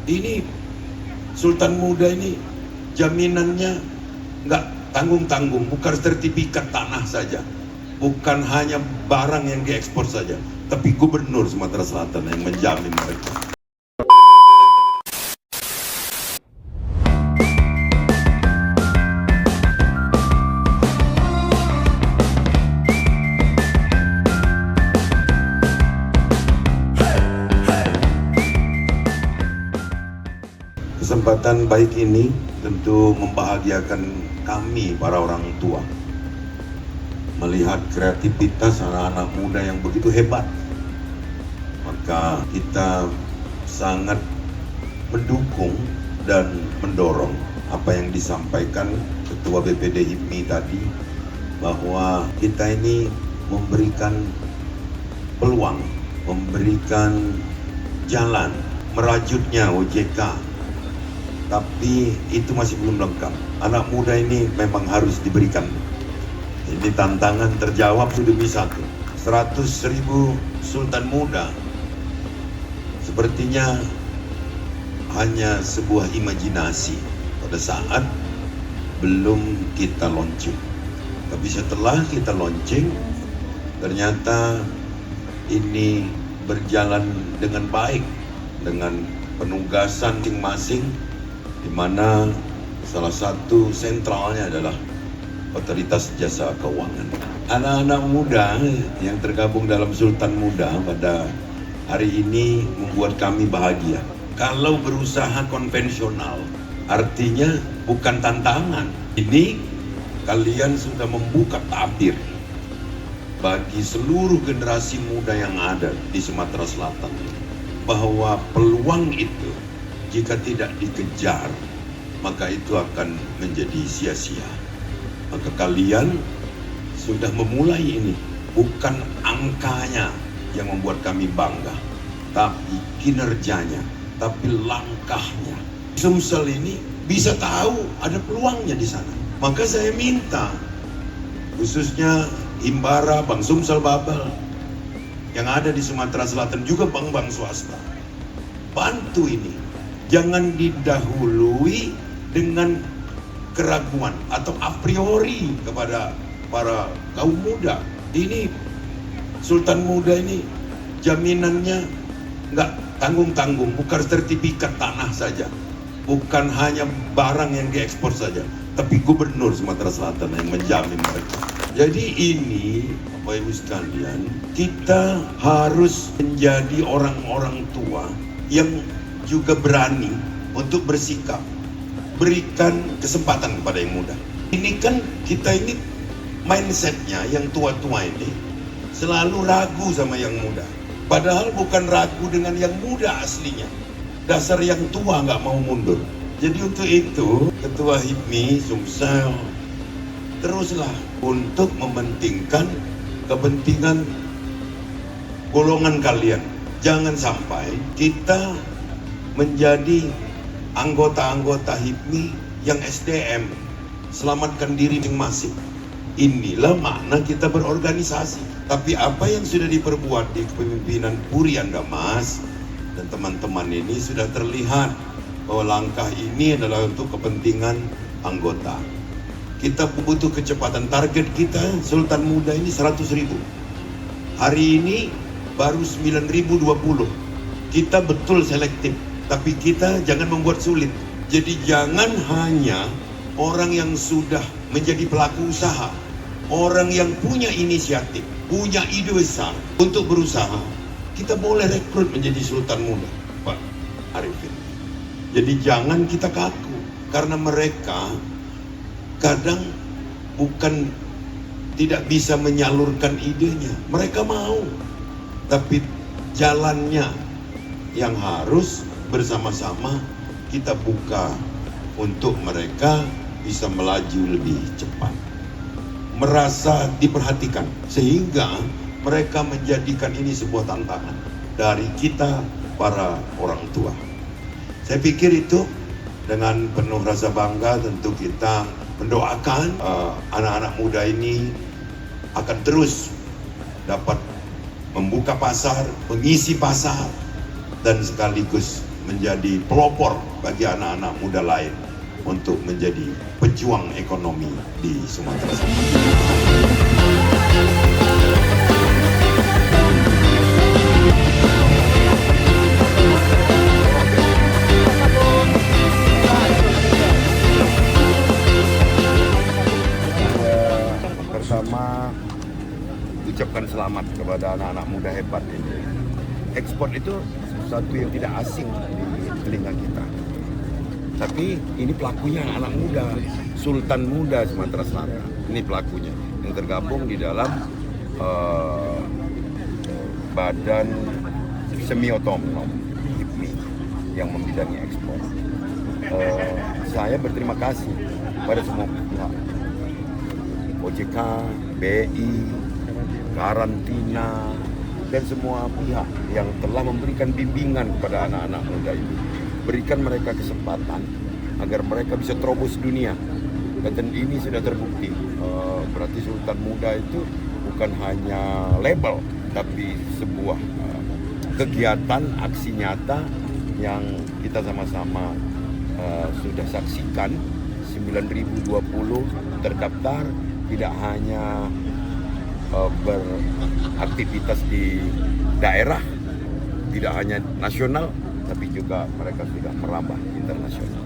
Ini Sultan Muda ini jaminannya nggak tanggung-tanggung, bukan sertifikat tanah saja, bukan hanya barang yang diekspor saja, tapi Gubernur Sumatera Selatan yang menjamin mereka. Kesempatan baik ini tentu membahagiakan kami para orang tua melihat kreativitas anak-anak muda yang begitu hebat. Maka kita sangat mendukung dan mendorong apa yang disampaikan Ketua BPD HIPMI tadi, bahwa kita ini memberikan peluang, memberikan jalan merajutnya OJK. Tapi itu masih belum lengkap. Anak muda ini memang harus diberikan. Ini tantangan terjawab sudah bisa tuh. 100.000 Sultan Muda sepertinya hanya sebuah imajinasi pada saat belum kita launching. Tapi setelah kita launching, ternyata ini berjalan dengan baik, dengan penugasan masing-masing, di mana salah satu sentralnya adalah Otoritas Jasa Keuangan. Anak-anak muda yang tergabung dalam Sultan Muda pada hari ini membuat kami bahagia. Kalau berusaha konvensional, artinya bukan tantangan. Ini kalian sudah membuka tabir bagi seluruh generasi muda yang ada di Sumatera Selatan, bahwa peluang itu jika tidak dikejar, maka itu akan menjadi sia-sia. Maka kalian sudah memulai ini. Bukan angkanya yang membuat kami bangga, tapi kinerjanya, tapi langkahnya. Sumsel ini bisa tahu ada peluangnya di sana. Maka saya minta, khususnya Himbara, Bank Sumsel Babel yang ada di Sumatera Selatan, juga bank-bank swasta, bantu ini. Jangan didahului dengan keraguan atau a priori kepada para kaum muda. Ini Sultan Muda ini jaminannya nggak tanggung-tanggung, bukan sertifikat tanah saja, bukan hanya barang yang diekspor saja, tapi Gubernur Sumatera Selatan yang menjamin mereka. Jadi ini, Bapak Ibu sekalian, kita harus menjadi orang-orang tua yang juga berani untuk bersikap, berikan kesempatan kepada yang muda. Ini kan kita ini mindsetnya yang tua-tua ini selalu ragu sama yang muda, padahal bukan ragu dengan yang muda aslinya. Dasar yang tua nggak mau mundur. Jadi untuk itu Ketua HIPMI Sumsel teruslah untuk mementingkan kepentingan golongan kalian. Jangan sampai kita menjadi anggota-anggota HIPMI yang SDM, selamatkan diri masing-masing. Inilah makna kita berorganisasi. Tapi apa yang sudah diperbuat di kepemimpinan Puri Andamas dan teman-teman ini sudah terlihat bahwa langkah ini adalah untuk kepentingan anggota. Kita butuh kecepatan. Target kita Sultan Muda ini 100.000. Hari ini baru 9.020. Kita betul selektif, tapi kita jangan membuat sulit. Jadi jangan hanya orang yang sudah menjadi pelaku usaha, orang yang punya inisiatif, punya ide besar untuk berusaha, kita boleh rekrut menjadi Sultan Muda, Pak Arifin. Jadi jangan kita kaku, karena mereka kadang bukan tidak bisa menyalurkan idenya. Mereka mau, tapi jalannya yang harus bersama-sama kita buka untuk mereka bisa melaju lebih cepat, merasa diperhatikan, sehingga mereka menjadikan ini sebuah tantangan dari kita para orang tua. Saya pikir itu dengan penuh rasa bangga tentu kita mendoakan anak-anak muda ini akan terus dapat membuka pasar, mengisi pasar, dan sekaligus menjadi pelopor bagi anak-anak muda lain untuk menjadi pejuang ekonomi di Sumatera Selatan. Pertama, ucapkan selamat kepada anak-anak muda hebat ini. Ekspor itu sesuatu yang tidak asing di telinga kita. Tapi ini pelakunya anak muda, Sultan Muda Sumatera Selatan. Ini pelakunya yang tergabung di dalam badan semi otonom HIPMI yang membidangi ekspor. Saya berterima kasih pada semua pihak, OJK, BI, karantina, dan semua pihak yang telah memberikan bimbingan kepada anak-anak muda ini. Berikan mereka kesempatan agar mereka bisa terobos dunia. Dan ini sudah terbukti. Berarti Sultan Muda itu bukan hanya label, tapi sebuah kegiatan aksi nyata yang kita sama-sama sudah saksikan. 9.020 terdaftar, tidak hanya beraktivitas di daerah, tidak hanya nasional, tapi juga mereka sudah merambah internasional.